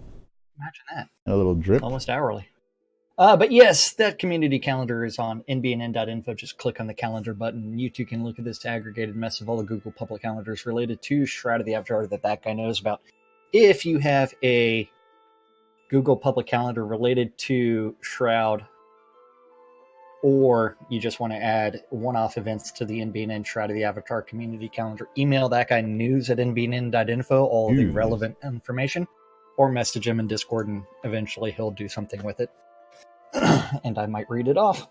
that. A little drip. Almost hourly. But yes, that community calendar is on nbnn.info. Just click on the calendar button. You too can look at this aggregated mess of all the Google public calendars related to Shroud of the Avatar that guy knows about. If you have a Google public calendar related to Shroud, or you just want to add one-off events to the NBNN Shroud of the Avatar community calendar, email that guy news@nbnn.info, all of the relevant information, or message him in Discord, and eventually he'll do something with it. And I might read it off.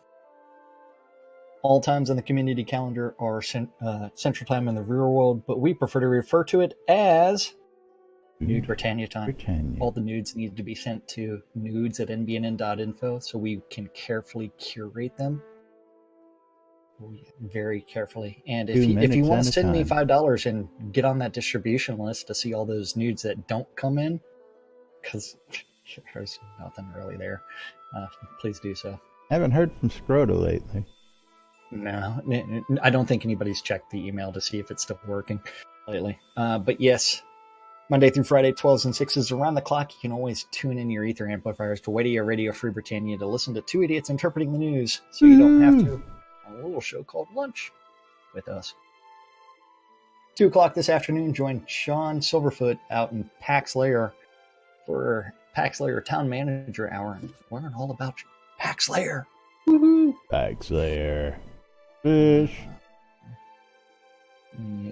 All times on the community calendar are Central Time in the real world, but we prefer to refer to it as Nude Britannia time. All the nudes need to be sent to nudes@nbnn.info so we can carefully curate them. Very carefully. And if you want to send me $5 and get on that distribution list to see all those nudes that don't come in, because there's nothing really there, please do so. Haven't heard from Shroud lately. No, I don't think anybody's checked the email to see if it's still working lately. But yes, Monday through Friday, 12s and 6s around the clock. You can always tune in your ether amplifiers to Radio Free Britannia to listen to two idiots interpreting the news, so you don't have to. A little show called Lunch with us. 2 o'clock this afternoon, join Sean Silverfoot out in Pax Lair for Pax Lair Town Manager Hour and learn all about Pax Lair. Woohoo! Pax Lair. Fish. Yeah.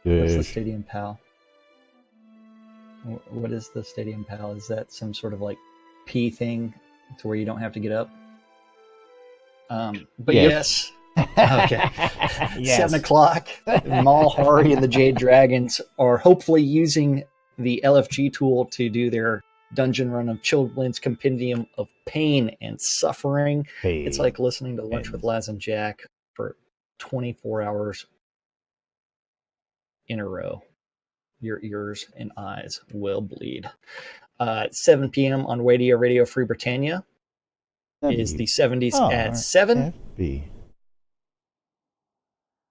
Fish. What's the Stadium Pal? What is the Stadium Pal? Is that some sort of like pee thing to where you don't have to get up? But yes. Okay. Yes. 7 o'clock. Mal Hari and the Jade Dragons are hopefully using the LFG tool to do their dungeon run of Children's Compendium of Pain and Suffering. It's like listening to Lunch with Laz and Jack for 24 hours in a row. Your ears and eyes will bleed. 7 p.m. on Radio Free Britannia is the 70s at 7. FB.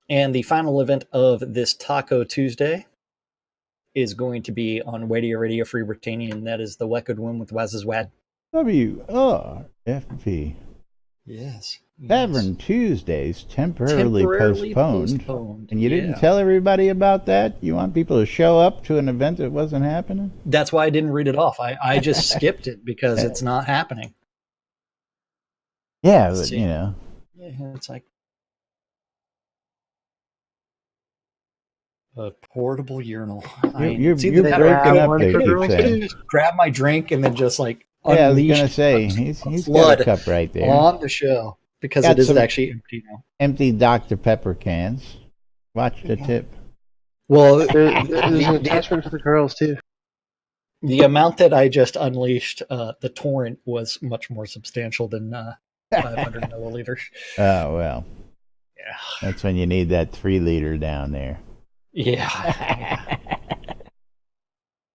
And the final event of this Taco Tuesday is going to be on Radio Free Britannia, and that is the Wecked Win with Waz's Wad. WRFP. Yes. Tavern Tuesdays temporarily postponed. And you didn't tell everybody about that? You want people to show up to an event that wasn't happening? That's why I didn't read it off. I just skipped it because it's not happening. Yeah, but, you know. Yeah, it's like a portable urinal. You're breaking up there. Grab my drink and then just like unleash. I was going to say, he's got a cup right there. On the show. Because it is actually empty now. Empty Dr. Pepper cans. Watch the tip. Well, there's an attachment for the girls, too. The amount that I just unleashed, the torrent, was much more substantial than 500 milliliters. Oh, well. Yeah. That's when you need that 3 liter down there. Yeah.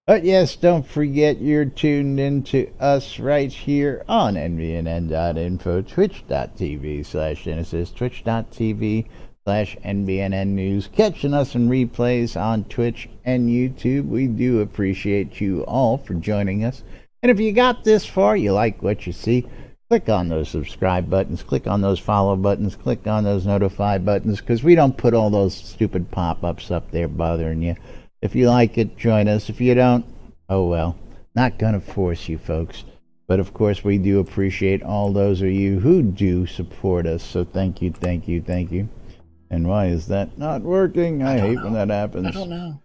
But yes, don't forget you're tuned into us right here on NBNN.info, twitch.tv/Genesis, twitch.tv/NBNN News, catching us in replays on Twitch and YouTube. We do appreciate you all for joining us. And if you got this far, you like what you see, click on those subscribe buttons, click on those follow buttons, click on those notify buttons, because we don't put all those stupid pop-ups up there bothering you. If you like it, join us. If you don't, oh well. Not gonna force you folks. But of course, we do appreciate all those of you who do support us. So thank you, thank you, thank you. And why is that not working? I hate when that happens. I don't know.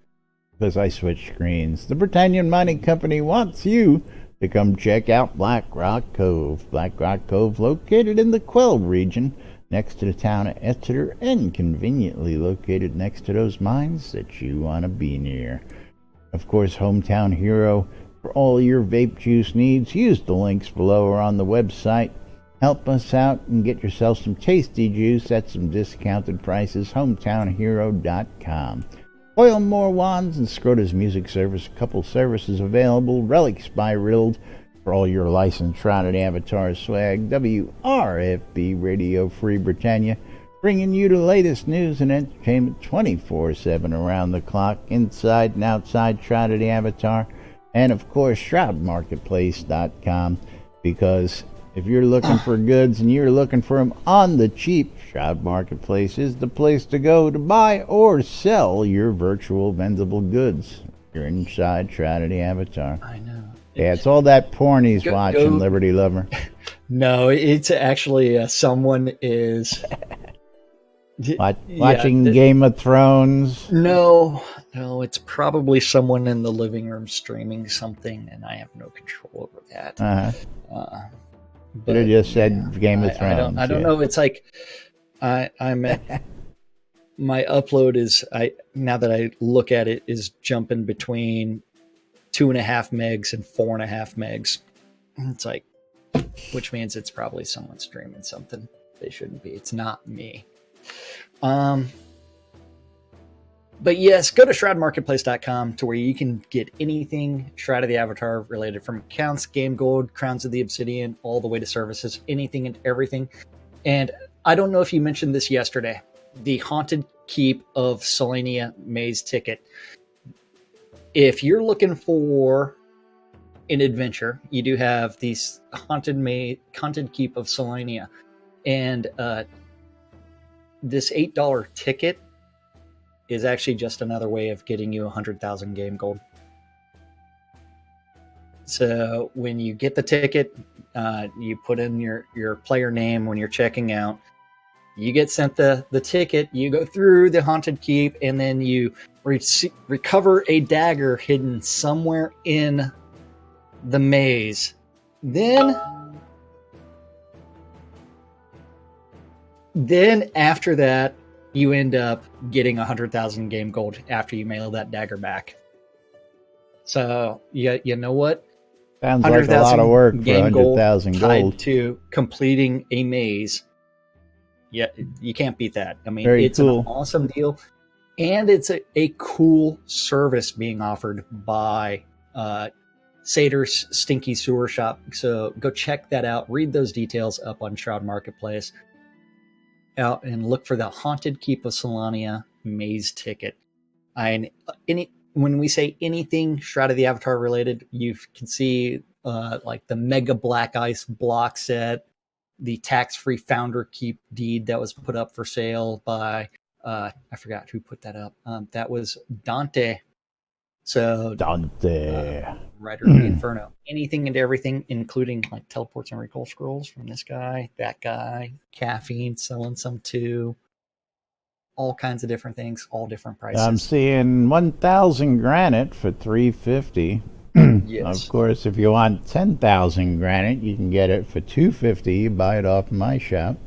Because I switch screens. The Britannian Mining Company wants you to come check out Black Rock Cove. Black Rock Cove, located in the Quell region, next to the town of Exeter, and conveniently located next to those mines that you want to be near. Of course, hometown hero for all your vape juice needs. Use the links below or on the website. Help us out and get yourself some tasty juice at some discounted prices. HometownHero.com. Oil More Wands and Scrota's Music Service. A couple services available. Relics by Rilled for all your licensed Shroud and Avatar swag. WRFB Radio Free Britannia, bringing you the latest news and entertainment 24/7 around the clock, inside and outside Shroud and Avatar. And of course, ShroudMarketplace.com, because if you're looking for goods and you're looking for them on the cheap, Shroud Marketplace is the place to go to buy or sell your virtual vendable goods. You're inside Shroud and Avatar. I know. Yeah, it's all that porn he's watching, Liberty Lover. No, it's actually someone is watching Game of Thrones. No, it's probably someone in the living room streaming something, and I have no control over that. But it just said Game of Thrones. I don't know. It's like I'm at my upload is now that I look at it is jumping between 2.5 megs and 4.5 megs. It's like, which means it's probably someone streaming something they shouldn't be. It's not me. But yes, go to shroudmarketplace.com to where you can get anything Shroud of the Avatar related, from accounts, game gold, crowns of the obsidian, all the way to services, anything and everything. And I don't know if you mentioned this yesterday, the Haunted Keep of Selenia maze ticket. If you're looking for an adventure, you do have these Haunted Keep of Selenia. And this $8 ticket is actually just another way of getting you 100,000 game gold. So when you get the ticket, you put in your player name when you're checking out. You get sent the ticket, you go through the Haunted Keep, and then you recover a dagger hidden somewhere in the maze. Then after that, you end up getting 100,000 game gold after you mail that dagger back. So you know what? Sounds like a lot of work for 100,000 gold. Tied to completing a maze. Yeah, you can't beat that. I mean, it's cool. An awesome deal, and it's a cool service being offered by Sater's Stinky Sewer Shop. So go check that out. Read those details up on Shroud Marketplace. Out and look for the Haunted Keep of Selenia maze ticket. When we say anything Shroud of the Avatar related, you can see like the Mega Black Ice block set, the tax-free Founder Keep deed that was put up for sale by I forgot who put that up. That was Dante. So Dante, Rider of the Inferno. Anything and everything, including like teleports and recall scrolls from this guy, that guy, caffeine, selling some too. All kinds of different things, all different prices. I'm seeing 1,000 granite for $350. Yes. Of course, if you want 10,000 granite, you can get it for $250. You buy it off my shop.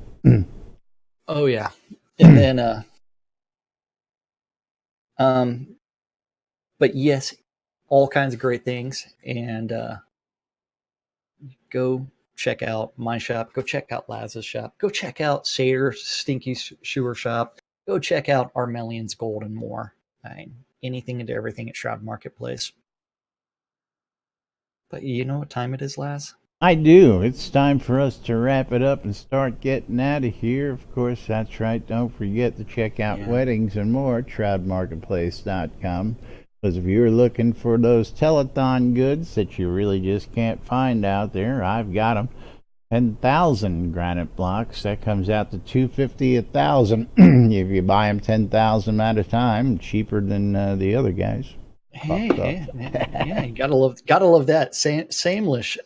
Oh yeah, and then but yes, all kinds of great things, and go check out my shop. Go check out Laz's shop. Go check out Sater's Stinky Sewer Shop. Go check out Armelian's Gold and more. I mean, anything and everything at Shroud Marketplace. But you know what time it is, Laz? I do. It's time for us to wrap it up and start getting out of here. Of course, that's right. Don't forget to check out weddings and more at shroudmarketplace.com. Because if you're looking for those telethon goods that you really just can't find out there, I've got them. 10,000 granite blocks. That comes out to $250 a thousand. If you buy them 10,000 at a time, cheaper than the other guys. Hey, yeah, you gotta love that shameless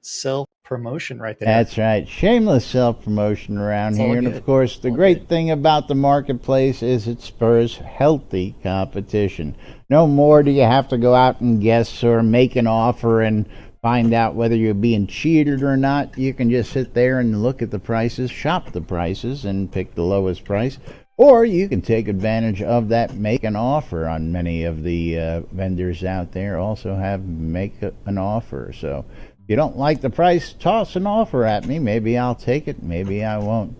self promotion right there. That's right, shameless self promotion around here. And of course, the great thing about the marketplace is it spurs healthy competition. No more do you have to go out and guess or make an offer and find out whether you're being cheated or not. You can just sit there and look at the prices, shop the prices, and pick the lowest price. Or you can take advantage of that make an offer on many of the vendors out there also have make an offer. So if you don't like the price, toss an offer at me. Maybe I'll take it, maybe I won't.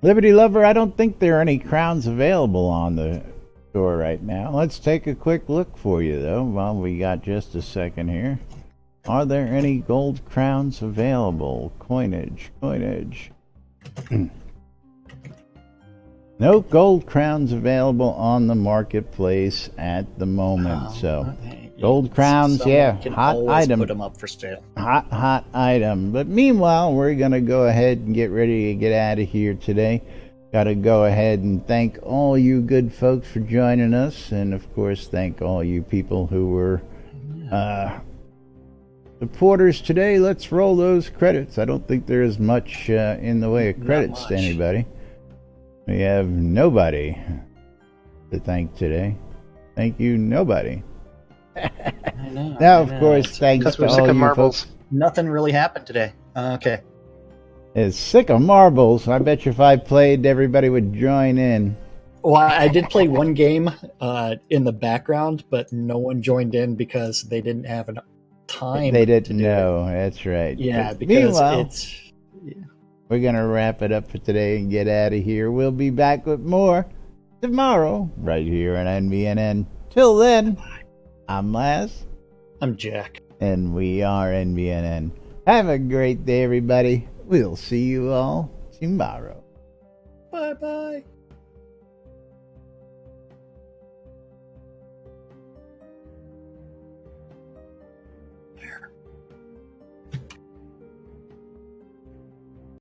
Liberty Lover, I don't think there are any crowns available on the store right now. Let's take a quick look for you though while we got just a second here. Are there any gold crowns available? Coinage. No gold crowns available on the marketplace at the moment. So gold crowns, hot item. Put them up for sale. Hot item. But meanwhile, we're gonna go ahead and get ready to get out of here today. Got to go ahead and thank all you good folks for joining us, and of course thank all you people who were supporters today. Let's roll those credits. I don't think there is much in the way of credits to anybody. We have nobody to thank today. Thank you, nobody. I know. Now, of course, thanks to all you folks. Nothing really happened today. Okay. Is sick of marbles. I bet you if I played, everybody would join in. Well, I did play one game in the background, but no one joined in because they didn't have enough time. They didn't know. That's right. Yeah, but because meanwhile, we're going to wrap it up for today and get out of here. We'll be back with more tomorrow right here on NBNN. Till then, I'm Laz. I'm Jack. And we are NBNN. Have a great day, everybody. We'll see you all tomorrow. Bye-bye.